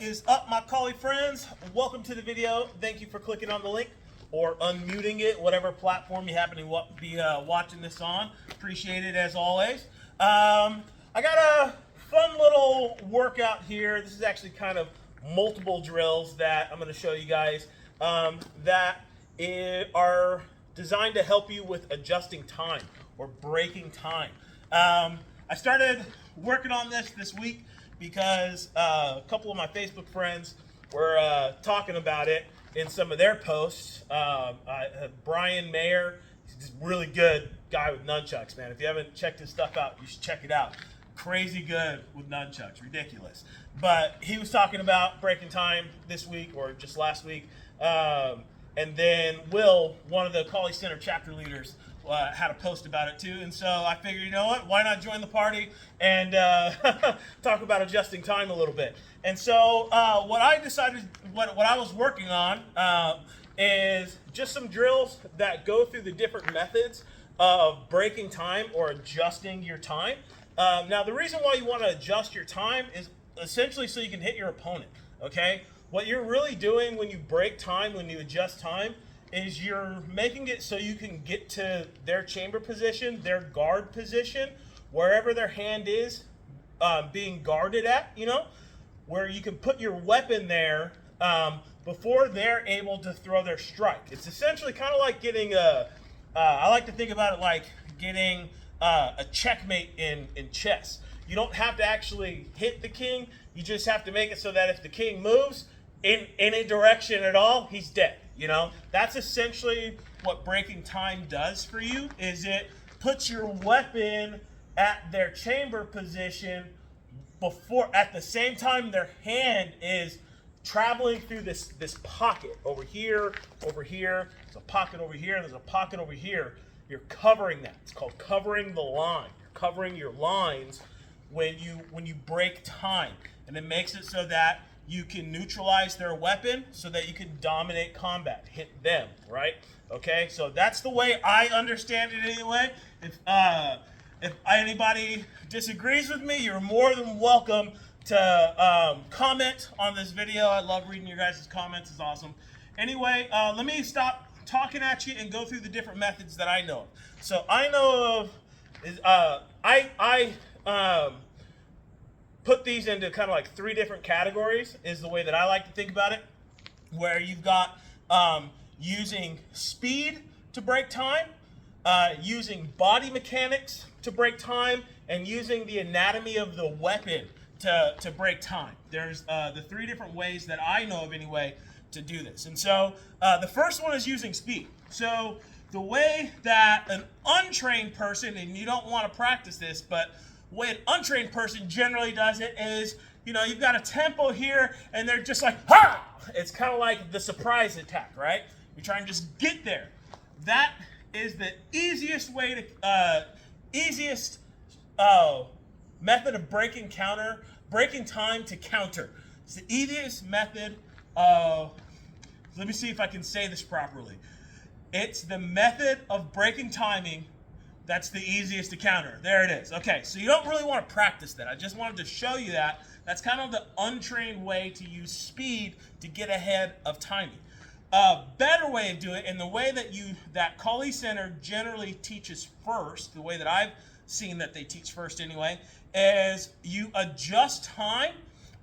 What is up, my collie friends? Welcome to the video. Thank you for clicking on the link or unmuting it, whatever platform you happen to be watching this on. Appreciate it as always. I got a fun little workout here. This is actually kind of multiple drills that I'm going to show you guys that are designed to help you with adjusting time or breaking time. I started working on this week because a couple of my Facebook friends were talking about it in some of their posts. Brian Mayer, he's a really good guy with nunchucks, man. If you haven't checked his stuff out, you should check it out. Crazy good with nunchucks, ridiculous. But he was talking about breaking time this week or just last week. And then Will, one of the Collie Center chapter leaders, had a post about it too. And so I figured, you know what, why not join the party and talk about adjusting time a little bit. And so what I decided, what I was working on is just some drills that go through the different methods of breaking time or adjusting your time. Now, the reason why you want to adjust your time is essentially so you can hit your opponent, okay? What you're really doing when you break time, when you adjust time, is you're making it so you can get to their chamber position, their guard position, wherever their hand is being guarded at, you know, where you can put your weapon there before they're able to throw their strike. It's essentially kind of like getting I like to think about it like getting a checkmate in chess. You don't have to actually hit the king, you just have to make it so that if the king moves in any direction at all, he's dead. You know, that's essentially what breaking time does for you, is it puts your weapon at their chamber position before, at the same time their hand is traveling through this pocket over here, there's a pocket over here, there's a pocket over here. You're covering that. It's called covering the line. You're covering your lines when you break time. And it makes it so that you can neutralize their weapon so that you can dominate combat, hit them, right? Okay, so that's the way I understand it anyway. If anybody disagrees with me, you're more than welcome to comment on this video. I love reading your guys' comments, it's awesome. Anyway, let me stop talking at you and go through the different methods that I know of. So I know of, put these into kind of like three different categories is the way that I like to think about it, where you've got using speed to break time, using body mechanics to break time, and using the anatomy of the weapon to break time. There's the three different ways that I know of anyway to do this. And so the first one is using speed. So the way that an untrained person, and you don't want to practice this, but the way an untrained person generally does it is, you know, you've got a tempo here, and they're just like, ha! It's kind of like the surprise attack, right? You try and just get there. That is the easiest way to, method of breaking time to counter. It's the easiest method of, let me see if I can say this properly. It's the method of breaking timing that's the easiest to counter. There it is. Okay, so you don't really want to practice that. I just wanted to show you that. That's kind of the untrained way to use speed to get ahead of timing. A better way of doing it, and the way that Collie Center generally teaches first, the way that I've seen that they teach first anyway, is you adjust time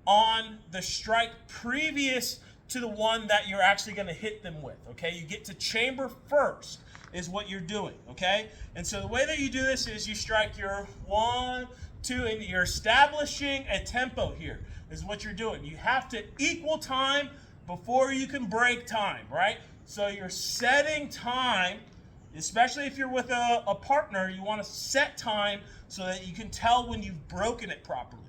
on the strike previous to the one that you're actually going to hit them with, okay? You get to chamber first is what you're doing, okay? And so the way that you do this is you strike your 1, 2, and you're establishing a tempo here is what you're doing. You have to equal time before you can break time, right? So you're setting time, especially if you're with a partner, you want to set time so that you can tell when you've broken it properly.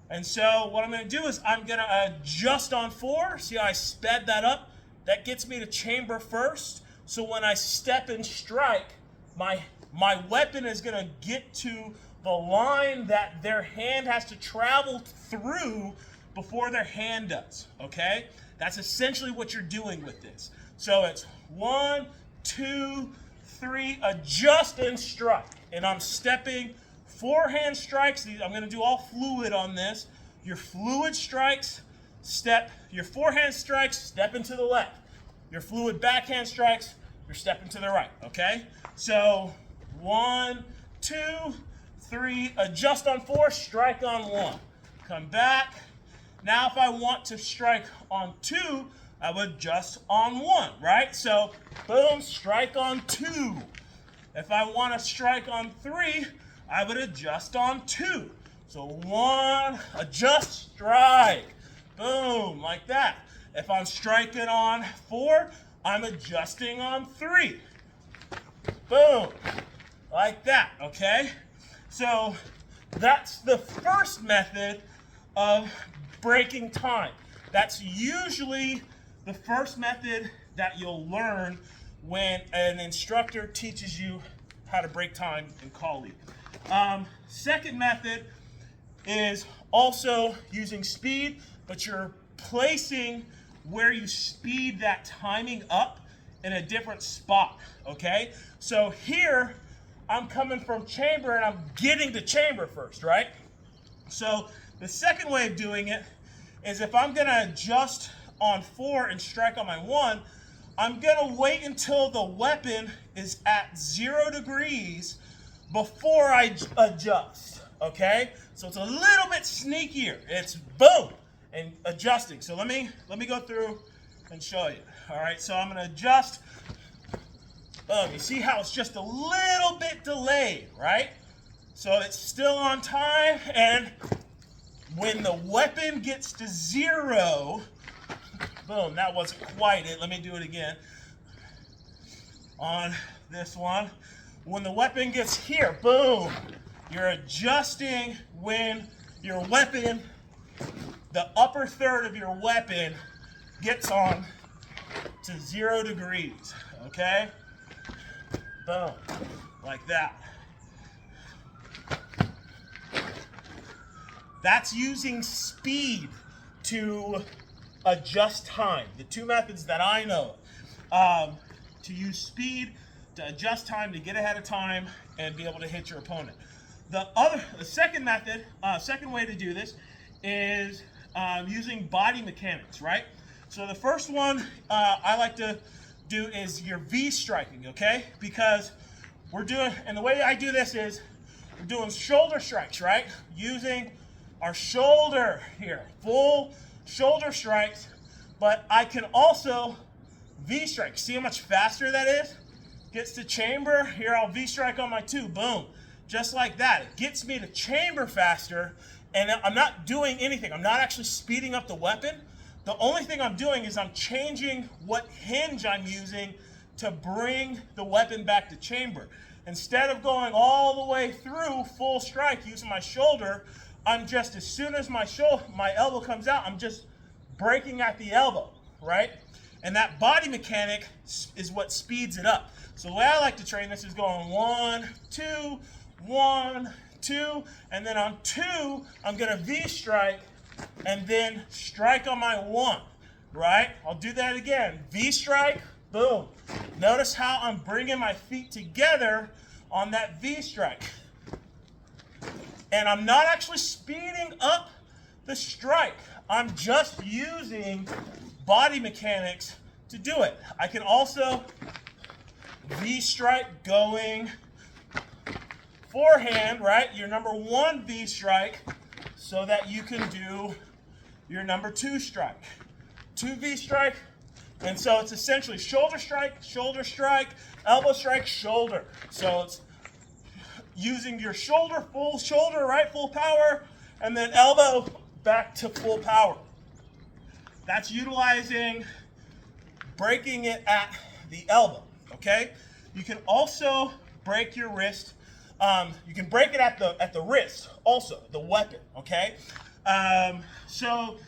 And so what I'm going to do is I'm going to adjust on 4. See how I sped that up? That gets me to chamber first. So when I step and strike, my weapon is going to get to the line that their hand has to travel through before their hand does, okay? That's essentially what you're doing with this. So it's 1, 2, 3, adjust and strike. And I'm stepping forehand strikes. I'm going to do all fluid on this. Your fluid strikes step, your forehand strikes, step into the left. Your fluid backhand strikes, you're stepping to the right, okay? So 1, 2, 3, adjust on 4, strike on 1. Come back. Now if I want to strike on 2, I would adjust on 1, right? So boom, strike on 2. If I want to strike on 3, I would adjust on 2. So 1, adjust, strike. Boom, like that. If I'm striking on 4, I'm adjusting on 3. Boom, like that, okay? So that's the first method of breaking time. That's usually the first method that you'll learn when an instructor teaches you how to break time in Call League. Second method is also using speed, but you're placing where you speed that timing up in a different spot, okay? So here, I'm coming from chamber and I'm getting to chamber first, right? So the second way of doing it is if I'm gonna adjust on 4 and strike on my 1, I'm gonna wait until the weapon is at 0 degrees before I adjust, okay? So it's a little bit sneakier. It's boom and adjusting. So let me go through and show you. All right, so I'm gonna adjust. Boom, you see how it's just a little bit delayed, right? So it's still on time, and when the weapon gets to 0, boom, that wasn't quite it. Let me do it again. On this one, when the weapon gets here, boom, you're adjusting when your weapon, the upper third of your weapon gets on to 0 degrees, okay? Boom, like that. That's using speed to adjust time. The two methods that I know to use speed to adjust time, to get ahead of time and be able to hit your opponent. The second method, second way to do this is using body mechanics, right? So the first one I like to do is your V striking, okay? Because we're doing, and the way I do this is we're doing shoulder strikes, right? Using our shoulder here, full shoulder strikes, but I can also V strike. See how much faster that is? Gets to chamber, here I'll V strike on my 2, boom. Just like that. It gets me to chamber faster, and I'm not doing anything. I'm not actually speeding up the weapon. The only thing I'm doing is I'm changing what hinge I'm using to bring the weapon back to chamber. Instead of going all the way through full strike using my shoulder, I'm just, as soon as my elbow comes out, I'm just breaking at the elbow, right? And that body mechanic is what speeds it up. So the way I like to train this is going 1, 2, 1, 2, and then on 2, I'm gonna V strike and then strike on my 1, right? I'll do that again. V strike, boom. Notice how I'm bringing my feet together on that V strike. And I'm not actually speeding up the strike. I'm just using body mechanics to do it. I can also V strike going forehand, right? Your number 1 V strike, so that you can do your number 2 strike. 2 V strike, and so it's essentially shoulder strike, elbow strike, shoulder. So it's using your shoulder, full shoulder, right, full power, and then elbow back to full power. That's utilizing breaking it at the elbow, okay? You can also break your wrist. You can break it at the wrist also, the weapon, okay? So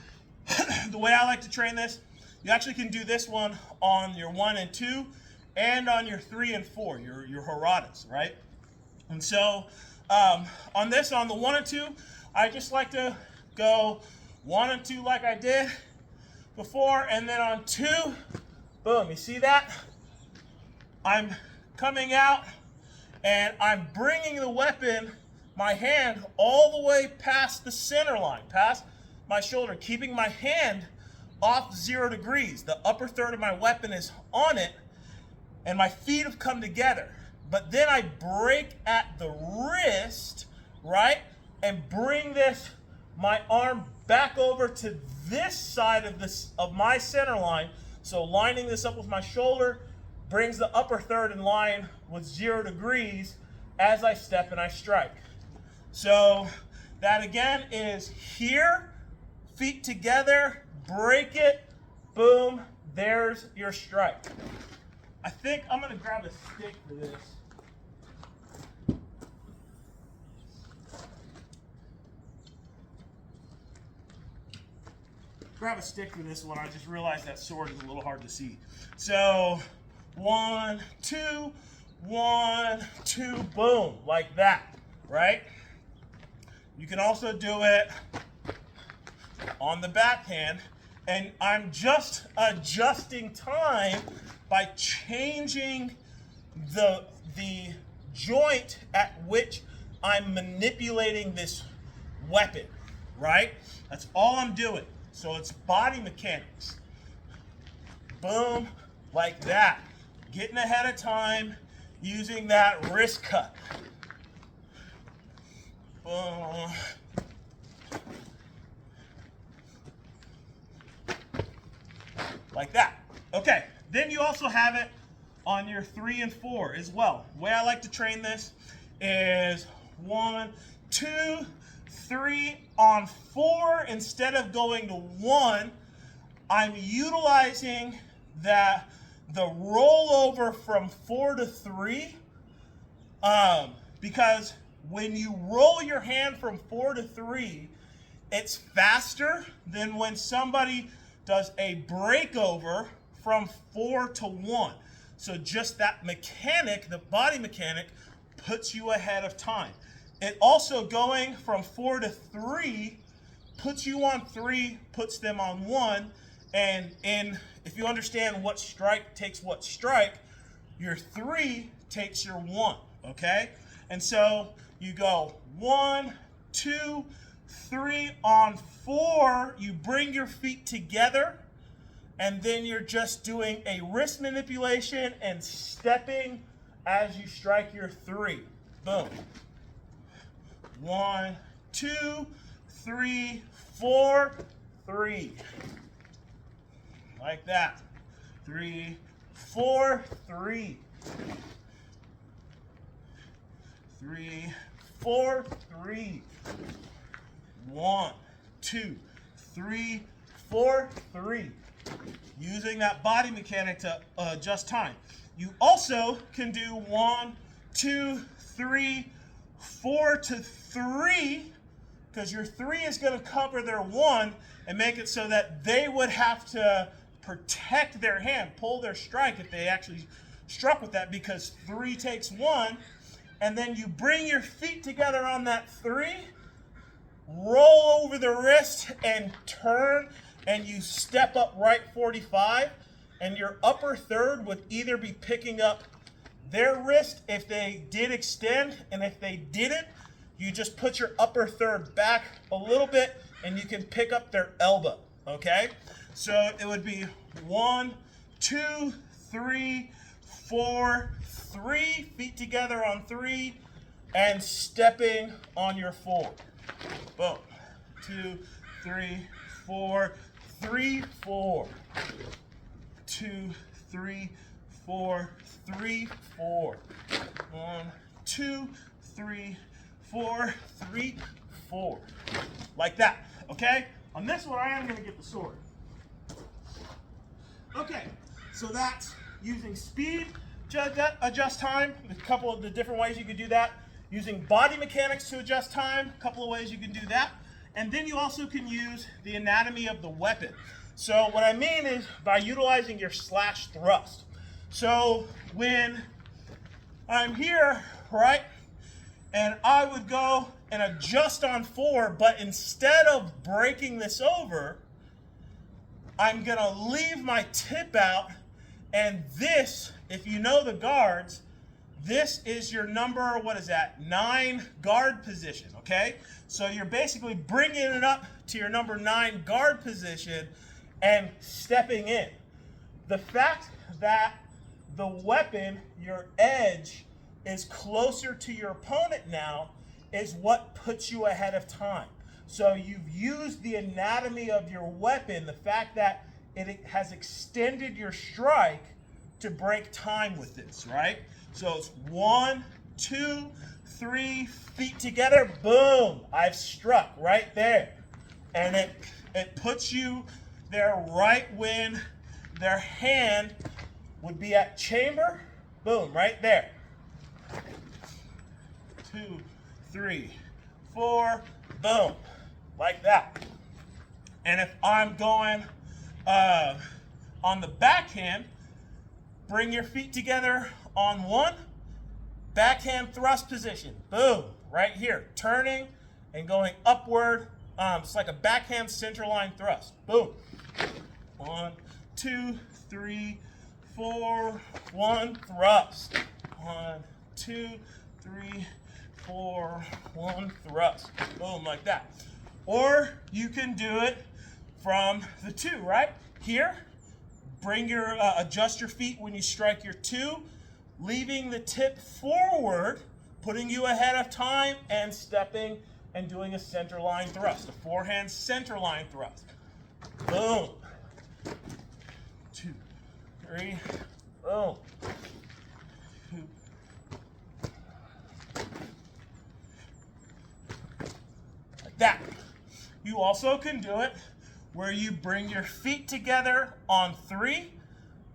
the way I like to train this, you actually can do this one on your 1 and 2 and on your 3 and 4, your haradas, right? And so on the 1 and 2, I just like to go 1 and 2 like I did before, and then on 2, boom, you see that? I'm coming out and I'm bringing the weapon, my hand, all the way past the center line, past my shoulder, keeping my hand off 0 degrees. The upper third of my weapon is on it, and my feet have come together. But then I break at the wrist, right? And bring my arm back over to this side of my center line. So lining this up with my shoulder brings the upper third in line with 0 degrees as I step and I strike. So that again is here, feet together, break it, boom, there's your strike. I think I'm gonna grab a stick for this. Grab a stick for this one. I just realized that sword is a little hard to see. So 1, 2, 1, 2, boom, like that, right? You can also do it on the backhand, and I'm just adjusting time by changing the joint at which I'm manipulating this weapon, right? That's all I'm doing. So it's body mechanics. Boom, like that. Getting ahead of time, using that wrist cut. Boom. Like that. Okay, then you also have it on your 3 and 4 as well. The way I like to train this is 1, 2, 3 on 4. Instead of going to 1, I'm utilizing the rollover from 4 to 3 because when you roll your hand from 4 to 3, it's faster than when somebody does a breakover from 4 to 1. So just that mechanic, the body mechanic, puts you ahead of time. It also going from 4 to 3 puts you on 3, puts them on 1, and if you understand what strike takes what strike, your 3 takes your 1, okay? And so you go 1, 2, 3 on 4, you bring your feet together, and then you're just doing a wrist manipulation and stepping as you strike your 3. Boom. 1, 2, 3, 4, 3. Like that. 3, 4, 3. 3, 4, 3. 1, 2, 3, 4, 3. Using that body mechanic to adjust time. You also can do 1, 2, 3, 4 to 3, because your 3 is going to cover their 1 and make it so that they would have to protect their hand, pull their strike if they actually struck with that, because 3 takes 1, and then you bring your feet together on that 3, roll over the wrist and turn, and you step up right 45, and your upper third would either be picking up their wrist if they did extend, and if they didn't, you just put your upper third back a little bit and you can pick up their elbow, okay? So it would be 1, 2, 3, 4, 3, feet together on 3, and stepping on your 4. Boom. 2, 3, 4, 3, 4. 2, 3, 4, 3, 4. 1, 2, 3, 4, 3, 4. Like that, okay? On this one, I am going to get the sword. Okay, so that's using speed to adjust time. A couple of the different ways you could do that. Using body mechanics to adjust time. A couple of ways you can do that. And then you also can use the anatomy of the weapon. So what I mean is by utilizing your slash thrust. So when I'm here, right, and I would go and adjust on 4, but instead of breaking this over, I'm going to leave my tip out, and this, if you know the guards, this is your number, what is that, 9 guard position, okay? So you're basically bringing it up to your number 9 guard position and stepping in. The fact that the weapon, your edge, is closer to your opponent now is what puts you ahead of time. So you've used the anatomy of your weapon, the fact that it has extended your strike to break time with this, right? So it's 1, 2, 3, feet together, boom, I've struck right there. And it puts you there right when their hand would be at chamber, boom, right there. 2, 3, 4, boom, like that. And if I'm going on the backhand, bring your feet together on 1, backhand thrust position, boom, right here, turning and going upward. It's like a backhand center line thrust, boom. 1, 2, 3, 4, 1, thrust. 1, 2, 3, 4, 1, thrust. Boom, like that. Or you can do it from the 2, right? Here, bring your, adjust your feet when you strike your 2, leaving the tip forward, putting you ahead of time, and stepping and doing a center line thrust, a forehand center line thrust. Boom. 2, 3, boom. 2. Like that. You also can do it where you bring your feet together on 3.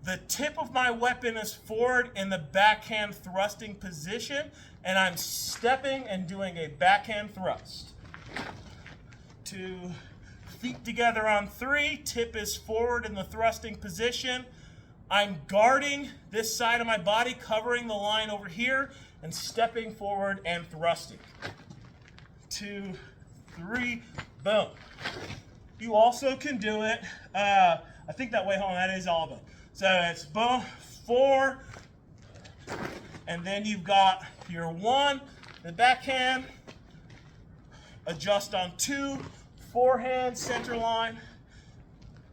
The tip of my weapon is forward in the backhand thrusting position, and I'm stepping and doing a backhand thrust. 2, feet together on 3, tip is forward in the thrusting position. I'm guarding this side of my body, covering the line over here, and stepping forward and thrusting. 2, 3, boom. You also can do it, I think that way home, that is all of it. So it's boom, 4, and then you've got your 1, the backhand, adjust on 2, forehand, center line,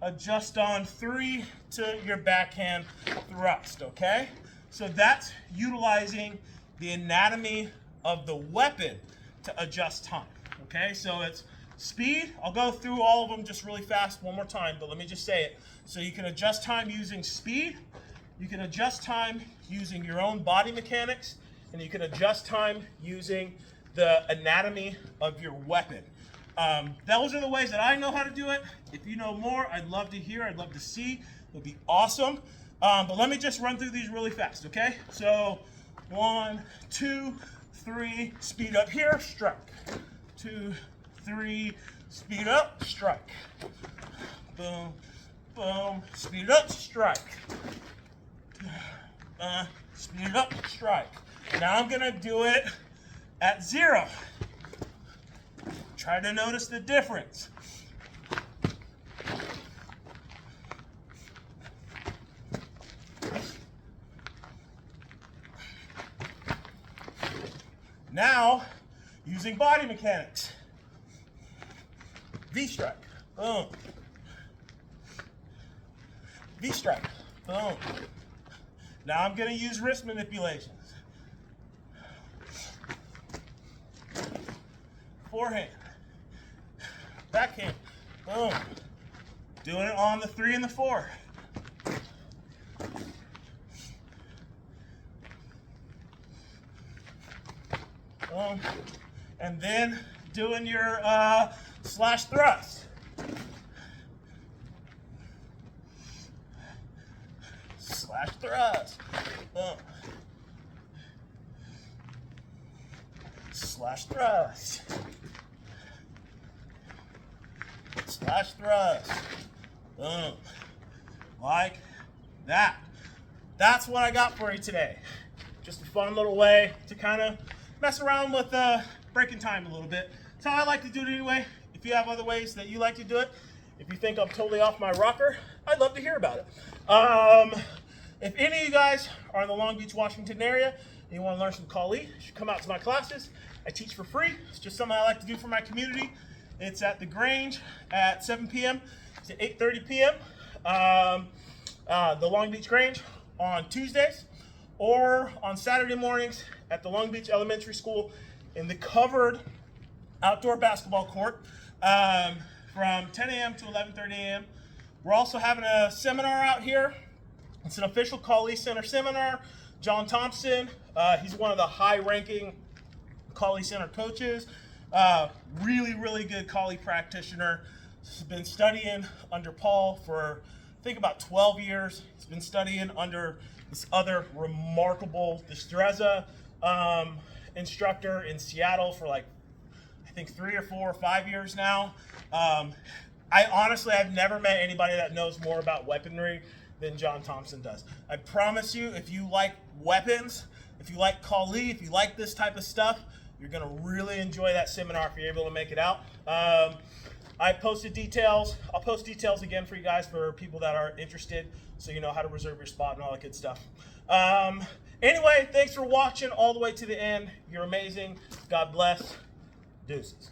adjust on 3 to your backhand thrust, okay? So that's utilizing the anatomy of the weapon to adjust time, okay? So it's speed. I'll go through all of them just really fast one more time, but let me just say it. So you can adjust time using speed, you can adjust time using your own body mechanics, and you can adjust time using the anatomy of your weapon. Those are the ways that I know how to do it. If you know more, I'd love to hear, I'd love to see. It would be awesome. But let me just run through these really fast, okay? So 1, 2, 3, speed up here, strike. 2, 3, speed up, strike. Boom, boom, speed up, strike. Speed up, strike. Now I'm gonna do it at 0. Try to notice the difference. Now, using body mechanics. V-strike, boom. V-strike, boom. Now I'm gonna use wrist manipulations. Forehand, backhand, boom. Doing it on the 3 and the 4. Boom. And then doing your slash thrust. Slash thrust. Boom. Slash thrust. Slash thrust. Boom. Like that. That's what I got for you today. Just a fun little way to kind of mess around with breaking time a little bit. That's how I like to do it anyway. If you have other ways that you like to do it, if you think I'm totally off my rocker, I'd love to hear about it. If any of you guys are in the Long Beach, Washington area, you want to learn some Kali, you should come out to my classes. I teach for free. It's just something I like to do for my community. It's at the Grange at 7 p.m. to 8:30 p.m. The Long Beach Grange on Tuesdays, or on Saturday mornings at the Long Beach Elementary School in the covered outdoor basketball court from 10 a.m. to 11:30 a.m. We're also having a seminar out here. It's an official Kali Center seminar. John Thompson, he's one of the high-ranking Kali Center coaches. Really good Kali practitioner. He's been studying under Paul for, I think, about 12 years. He's been studying under this other remarkable Destreza instructor in Seattle for like, I think 3 or 4 or 5 years now. I've never met anybody that knows more about weaponry than John Thompson does. I promise you, if you like weapons, if you like Kali, if you like this type of stuff, you're gonna really enjoy that seminar if you're able to make it out. I posted details. I'll post details again for you guys for people that are interested, so you know how to reserve your spot and all that good stuff. Anyway, thanks for watching all the way to the end. You're amazing. God bless. Deuces.